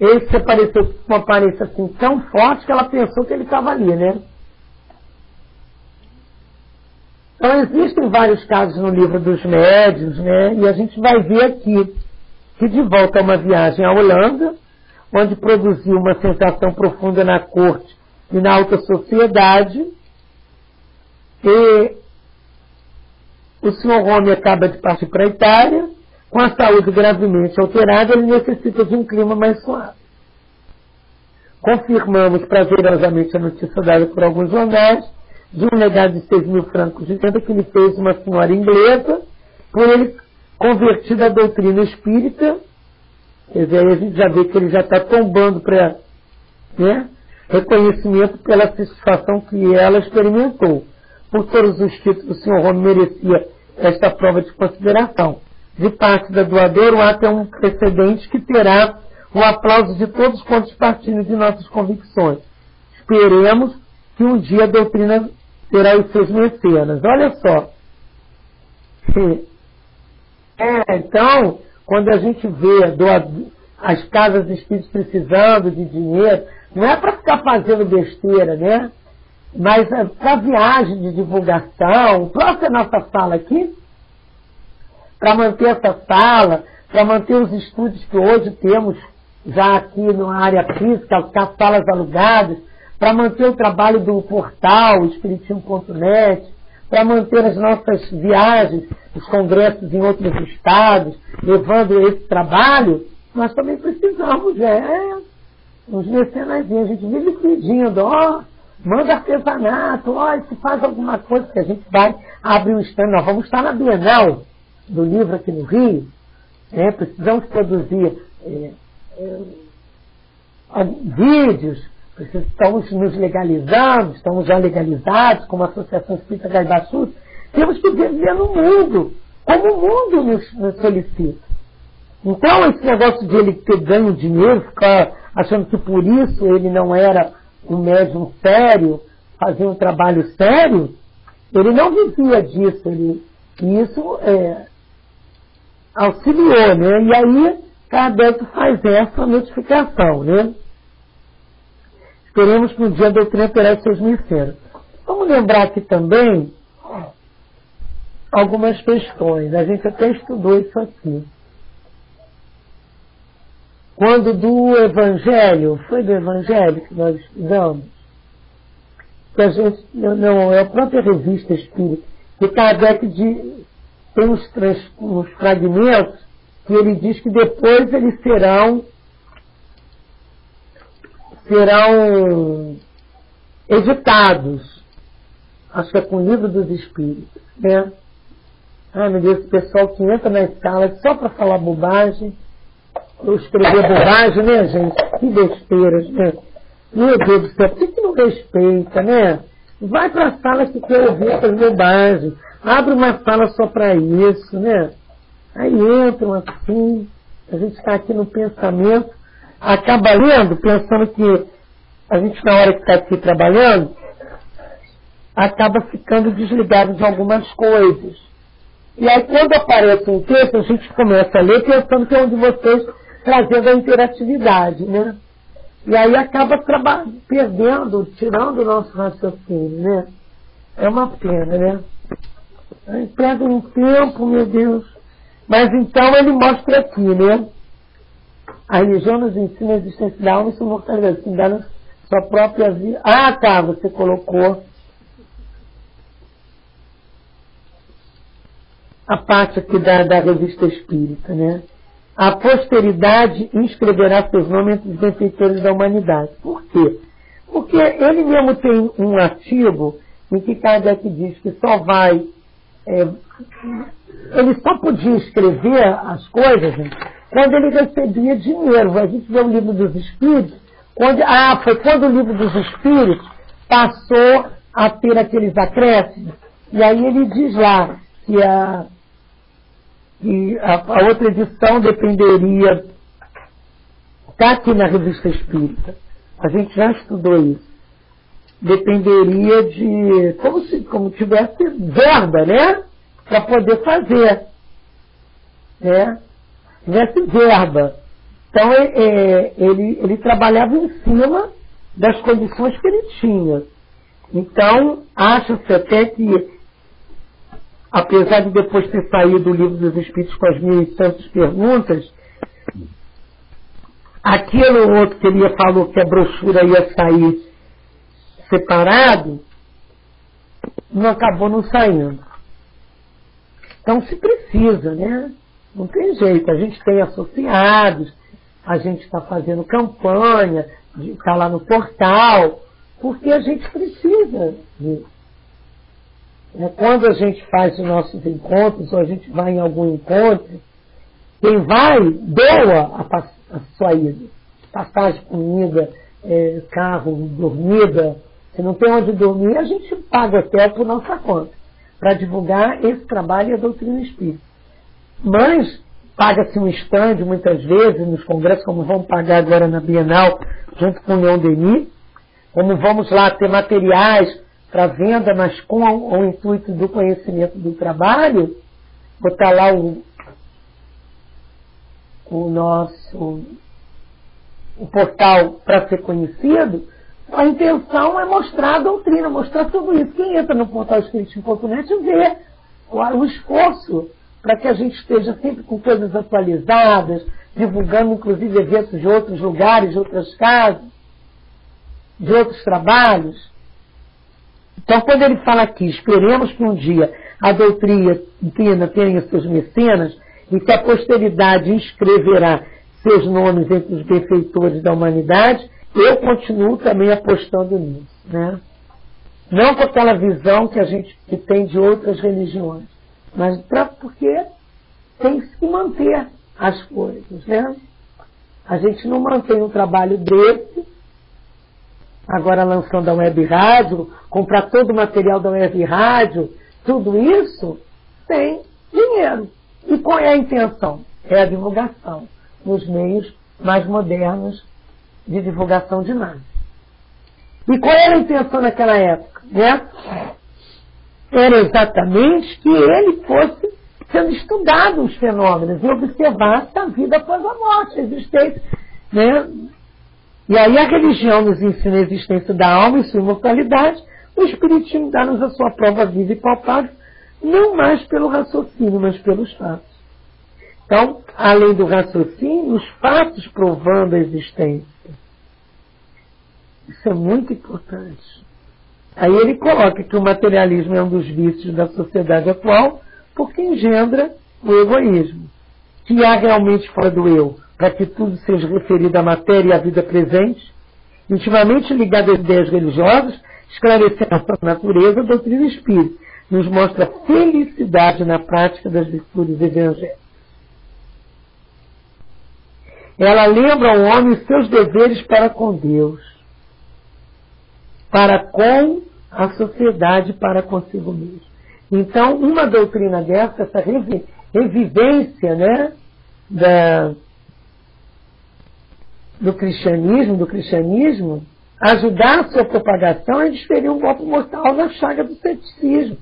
Esse apareceu com uma aparência assim tão forte que ela pensou que ele estava ali, né? Então existem vários casos no livro dos médiuns, né? E a gente vai ver aqui que de volta a uma viagem à Holanda, onde produziu uma sensação profunda na corte e na alta sociedade, e o Sr. Rome acaba de partir para a Itália, com a saúde gravemente alterada, ele necessita de um clima mais suave. Confirmamos prazerosamente a notícia dada por alguns jornais, de um legado de 6 mil francos de renda que ele fez uma senhora inglesa, por ele convertido à doutrina espírita. Quer dizer, aí a gente já vê que ele já está tombando para, né, reconhecimento pela satisfação que ela experimentou. Por todos os títulos, o Sr. Rome merecia esta prova de consideração. De parte da doadora, o ato é um precedente que terá o aplauso de todos quantos partilham de nossas convicções. Esperemos que um dia a doutrina terá os seus mecenas. Olha só. Então, quando a gente vê as casas espíritas precisando de dinheiro, não é para ficar fazendo besteira, né? Mas para viagem de divulgação, própria nossa sala aqui, para manter essa sala, para manter os estúdios que hoje temos já aqui na área física, as salas alugadas, para manter o trabalho do portal espiritismo.net, para manter as nossas viagens, os congressos em outros estados, levando esse trabalho, nós também precisamos, uns mecenazinhos. A gente vive pedindo, manda artesanato, se faz alguma coisa, que a gente vai abrir um stand. Nós vamos estar na Bienal do livro aqui no Rio, precisamos produzir vídeos, estamos nos legalizando, estamos já legalizados como a Associação Espírita Gaibaçu. Temos que viver no mundo, como o mundo nos solicita. Então, esse negócio de ele ter ganho dinheiro, ficar achando que por isso ele não era um médium sério, fazia um trabalho sério, ele não vivia disso, e isso auxiliou, né? E aí, Kardec faz essa notificação, né? Esperemos que um dia a doutrina terá seus mecenas. Vamos lembrar aqui também algumas questões. A gente até estudou isso aqui. Quando do Evangelho, foi do Evangelho que nós estudamos, que a gente, não, é a própria revista Espírita, que Kardec tem uns fragmentos que ele diz que depois eles serão editados. Acho que é com o Livro dos Espíritos, né? Ai, meu Deus, esse pessoal que entra na escala só para falar bobagem, ou escrever bobagem, né, gente? Que besteiras, né? Meu Deus do céu, por que não respeita, né? Vai para a sala que quer ouvir essas bobagens. Abre uma sala só para isso, né? Aí entram assim, a gente está aqui no pensamento, acaba lendo, pensando que a gente, na hora que está aqui trabalhando, acaba ficando desligado de algumas coisas. E aí, quando aparece um texto, a gente começa a ler pensando que é um de vocês trazendo a interatividade, né? E aí acaba perdendo, tirando o nosso raciocínio, né? É uma pena, né? Aí perde um tempo, meu Deus. Mas então ele mostra aqui, né? A religião nos ensina a existência da alma e sua mortalidade, se engana sua própria vida. Ah, tá, você colocou a parte aqui da revista Espírita, né? a posteridade inscreverá seus nomes entre os benfeitores da humanidade. Por quê? Porque ele mesmo tem um artigo em que Kardec diz que só vai... ele só podia escrever as coisas, gente, quando ele recebia dinheiro. A gente vê o Livro dos Espíritos, foi quando o Livro dos Espíritos passou a ter aqueles acréscimos. E aí ele diz lá que a outra edição dependeria... Está aqui na Revista Espírita. A gente já estudou isso. Dependeria de... Como tivesse verba, né? Para poder fazer. Né? Tivesse verba. Então, ele trabalhava em cima das condições que ele tinha. Então, acha-se até que, apesar de depois ter saído o Livro dos Espíritos com as 1000 e tantas perguntas, aquele outro que ele falou que a brochura ia sair separado, não acabou não saindo. Então se precisa, né? Não tem jeito. A gente tem associados, a gente está fazendo campanha, está lá no portal, porque a gente precisa disso. Quando a gente faz os nossos encontros, ou a gente vai em algum encontro, quem vai, doa a sua ida. Passagem, comida, carro, dormida. Se não tem onde dormir, a gente paga hotel por nossa conta, para divulgar esse trabalho e a doutrina espírita. Mas paga-se um estande, muitas vezes, nos congressos, como vamos pagar agora na Bienal, junto com o Leon Denis, como vamos lá ter materiais para venda, mas com o intuito do conhecimento do trabalho, botar lá o portal para ser conhecido. A intenção é mostrar a doutrina, mostrar tudo isso. Quem entra no portal Espiritismo.net vê o esforço para que a gente esteja sempre com coisas atualizadas, divulgando inclusive eventos de outros lugares, de outras casas, de outros trabalhos. Então, quando ele fala aqui, esperemos que um dia a doutrina tenha seus mecenas e que a posteridade inscreverá seus nomes entre os benfeitores da humanidade, eu continuo também apostando nisso, né? Não com aquela visão que a gente tem de outras religiões, mas porque tem que se manter as coisas, né? A gente não mantém um trabalho desse, agora lançando a web rádio, comprar todo o material da web rádio, tudo isso tem dinheiro. E qual é a intenção? É a divulgação nos meios mais modernos de divulgação de nada. E qual era a intenção naquela época? Né? Era exatamente que ele fosse sendo estudado os fenômenos e observasse a vida após a morte, a existência. Né? E aí a religião nos ensina a existência da alma e sua imortalidade, o Espiritismo dá-nos a sua prova viva e palpável, não mais pelo raciocínio, mas pelos fatos. Então, além do raciocínio, os fatos provando a existência. Isso é muito importante. Aí ele coloca que o materialismo é um dos vícios da sociedade atual, porque engendra o egoísmo. Que há realmente fora do eu, para que tudo seja referido à matéria e à vida presente, intimamente ligado às ideias religiosas, esclarecendo a sua natureza, a doutrina espírita nos mostra a felicidade na prática das virtudes evangélicas. Ela lembra ao homem os seus deveres para com Deus, para com a sociedade, para consigo mesmo. Então, uma doutrina dessa, essa revivência, né, do cristianismo, ajudar a sua propagação é desferir um golpe mortal na chaga do ceticismo,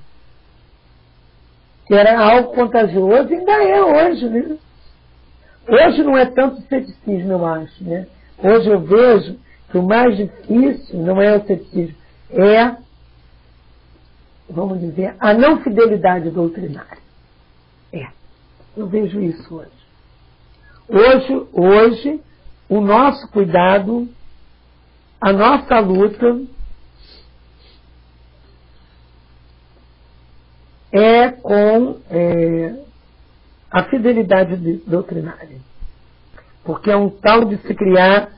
que era algo contagioso e ainda é hoje, né? Hoje não é tanto o ceticismo, eu acho, né? Hoje eu vejo que o mais difícil não é o ceticismo, é, vamos dizer, a não fidelidade doutrinária. Eu vejo isso hoje. Hoje, o nosso cuidado, a nossa luta é com a fidelidade doutrinária. porque é um tal de se criar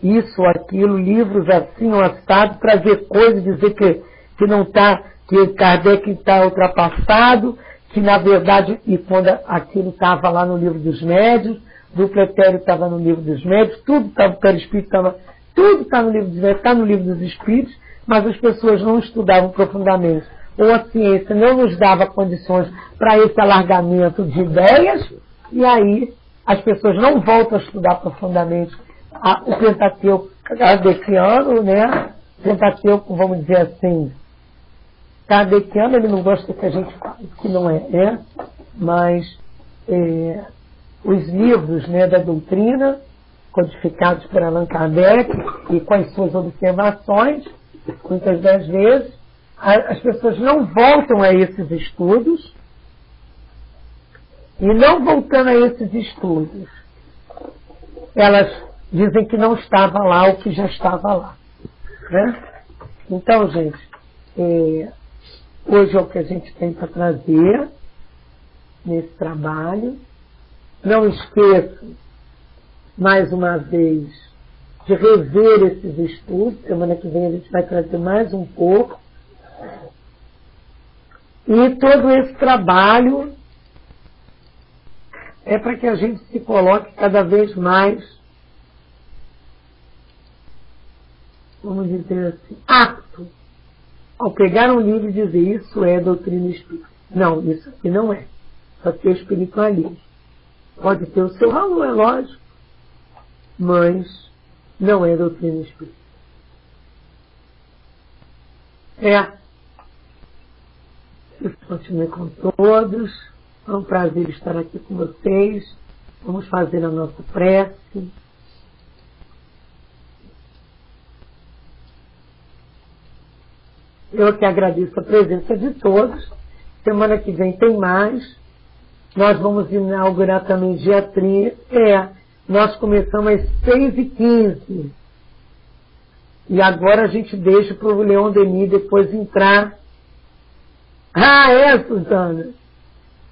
isso ou aquilo, livros assim ou assado, trazer coisas, dizer que não está, que Kardec está ultrapassado, que na verdade, e quando aquilo estava lá no livro dos médios, duplo etéreo estava no livro dos médios, tudo estava, o perispírito estava, tudo está no livro dos médios, está no livro dos espíritos, mas as pessoas não estudavam profundamente. Ou a ciência não nos dava condições para esse alargamento de ideias, e aí as pessoas não voltam a estudar profundamente o Pentateuco kardeciano, né? Pentateuco, vamos dizer assim, kardeciano, ele não gosta que a gente fale, que não é, né? Mas os livros, né, da doutrina, codificados por Allan Kardec e com as suas observações, muitas das vezes, as pessoas não voltam a esses estudos, e não voltando a esses estudos, elas dizem que não estava lá o que já estava lá. Né? Então, gente, hoje é o que a gente tem para trazer nesse trabalho. Não esqueçam, mais uma vez, de rever esses estudos. Semana que vem a gente vai trazer mais um pouco. E todo esse trabalho é para que a gente se coloque cada vez mais, vamos dizer assim, apto ao pegar um livro e dizer isso é doutrina espírita. Não, isso aqui não é. Só que é espiritualismo. Pode ter o seu valor, é lógico, mas não é doutrina espírita. Eu continuo com todos. É um prazer estar aqui com vocês. Vamos fazer a nossa prece. Eu que agradeço a presença de todos. Semana que vem tem mais. Nós vamos inaugurar também dia 30. Nós começamos às 6h15. E agora a gente deixa para o Leon Denis depois entrar. Suzana?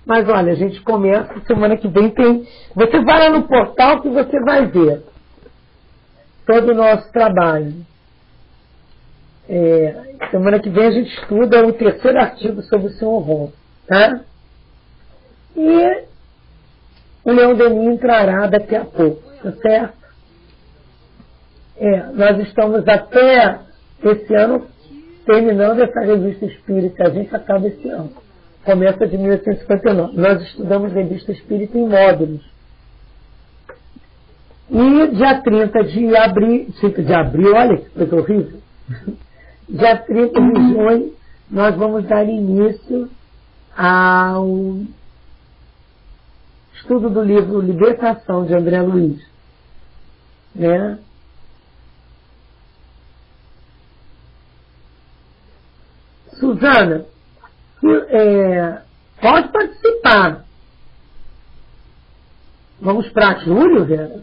Mas olha, a gente começa, semana que vem tem... Você vai lá no portal que você vai ver todo o nosso trabalho. Semana que vem a gente estuda o 3º artigo sobre o Sr. Ron, tá? E o Leon Denis entrará daqui a pouco, tá certo? Nós estamos até esse ano terminando essa revista espírita. A gente acaba esse ano. Começa de 1859. Nós estudamos revista espírita em módulos. E dia 30 de abril, olha que coisa horrível. Dia 30 de junho, nós vamos dar início ao estudo do livro Libertação, de André Luiz. Né? Suzana, pode participar. Vamos para julho, Vera?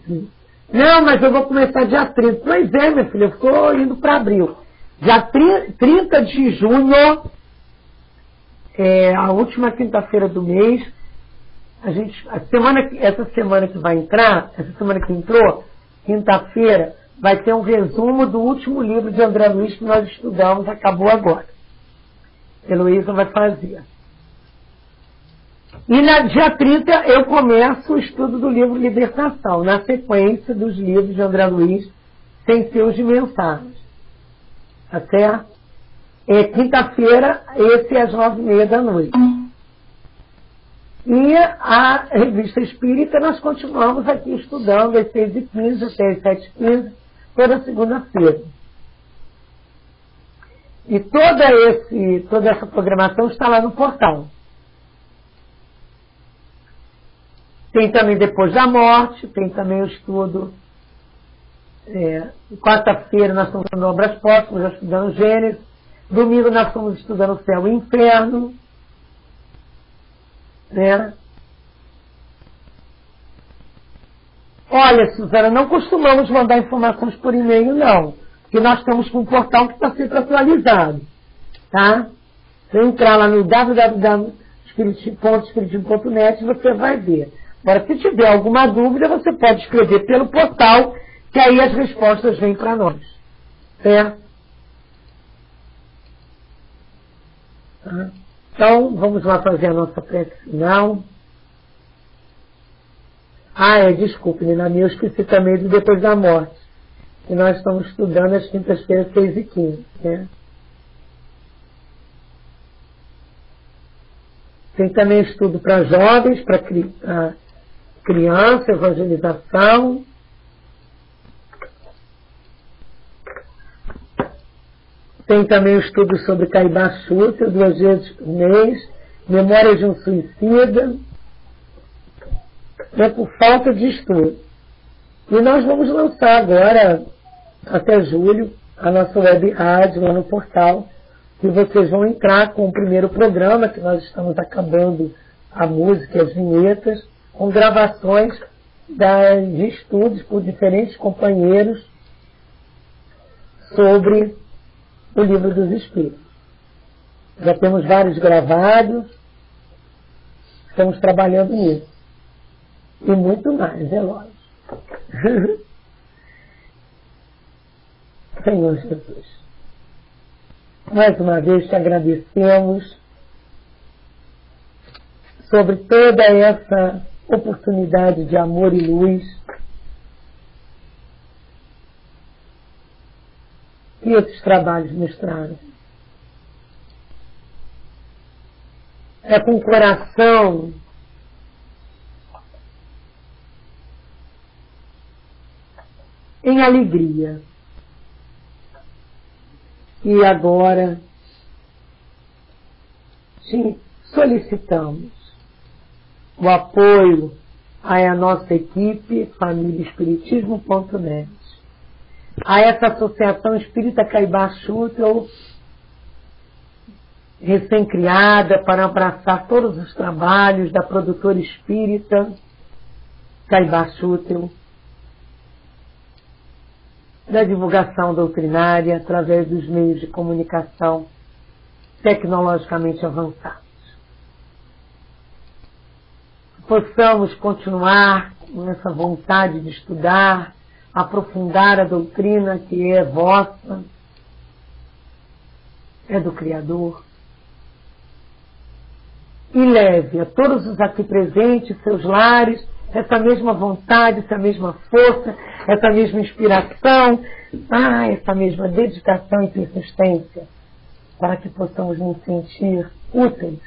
Não, mas eu vou começar dia 30. Pois é, minha filha, eu estou indo para abril. Dia 30 de junho, a última quinta-feira do mês, essa semana que vai entrar, essa semana que entrou, quinta-feira, vai ter um resumo do último livro de André Luiz que nós estudamos, acabou agora. Heloísa vai fazer. E no dia 30 eu começo o estudo do livro Libertação, na sequência dos livros de André Luiz, sem seus de mensagens. Até quinta-feira, esse é às 9h30 da noite. E a revista espírita nós continuamos aqui estudando às 6h15 até às 7h15, toda segunda-feira. E toda essa programação está lá no portal. Tem também Depois da Morte, tem também o estudo. Quarta-feira nós estamos estudando Obras Póstumas, já estudando Gênesis. Domingo nós estamos estudando Céu e Inferno. Né? Olha, Suzana, não costumamos mandar informações por e-mail, não. Porque nós estamos com um portal que está sempre atualizado. Tá? Se eu entrar lá no www.espiritismo.net, você vai ver. Agora, se tiver alguma dúvida, você pode escrever pelo portal, que aí as respostas vêm para nós. Certo? Então, vamos lá fazer a nossa prece final. Desculpe, Nina, eu esqueci também do Depois da Morte, que nós estamos estudando às quintas-feiras, 6h15. Né? Tem também estudo para jovens, para criança, evangelização. Tem também o estudo sobre Caibá Shutra, 2 vezes por mês, Memória de um Suicida. É por falta de estudo. E nós vamos lançar agora, até julho, a nossa web rádio lá no portal, que vocês vão entrar com o primeiro programa, que nós estamos acabando a música e as vinhetas, com gravações de estudos por diferentes companheiros sobre o Livro dos Espíritos. Já temos vários gravados, estamos trabalhando nisso. E muito mais, é lógico. Senhor Jesus, mais uma vez te agradecemos sobre toda essa oportunidade de amor e luz que esses trabalhos nos trazem. É com o coração em alegria. E agora te solicitamos o apoio à nossa equipe, famíliaespiritismo.net, a essa Associação Espírita Caibá Shutra, recém-criada para abraçar todos os trabalhos da produtora espírita Caibá Shutra, da divulgação doutrinária através dos meios de comunicação tecnologicamente avançados. Possamos continuar com essa vontade de estudar, aprofundar a doutrina que é vossa, é do Criador, e leve a todos os aqui presentes, seus lares, essa mesma vontade, essa mesma força, essa mesma inspiração, essa mesma dedicação e persistência, para que possamos nos sentir úteis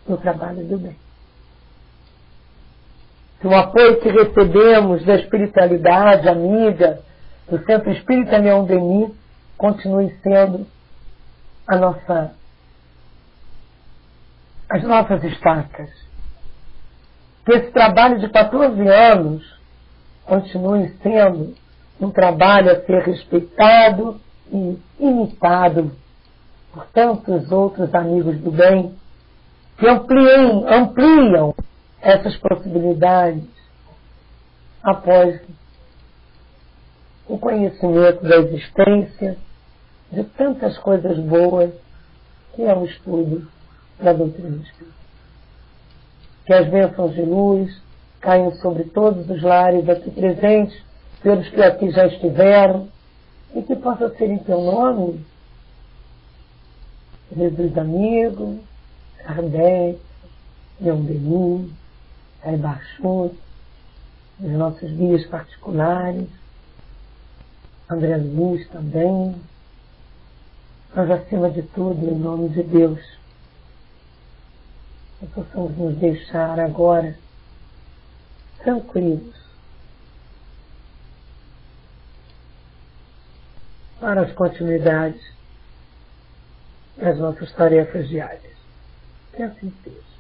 no trabalho do bem. O apoio que recebemos da espiritualidade amiga do Centro Espírita Leon Denis continue sendo as nossas estacas. Que esse trabalho de 14 anos continue sendo um trabalho a ser respeitado e imitado por tantos outros amigos do bem que ampliam essas possibilidades após o conhecimento da existência de tantas coisas boas que é o estudo da doutrina espírita. Que as bênçãos de luz caiam sobre todos os lares aqui presentes, pelos que aqui já estiveram, e que possa ser em teu nome, Jesus amigo, Kardec, Leon Denis, Caibá Shutra, os nossos guias particulares, André Luiz também, mas acima de tudo, em nome de Deus, que possamos nos deixar agora tranquilos para as continuidades das nossas tarefas diárias. Que assim seja.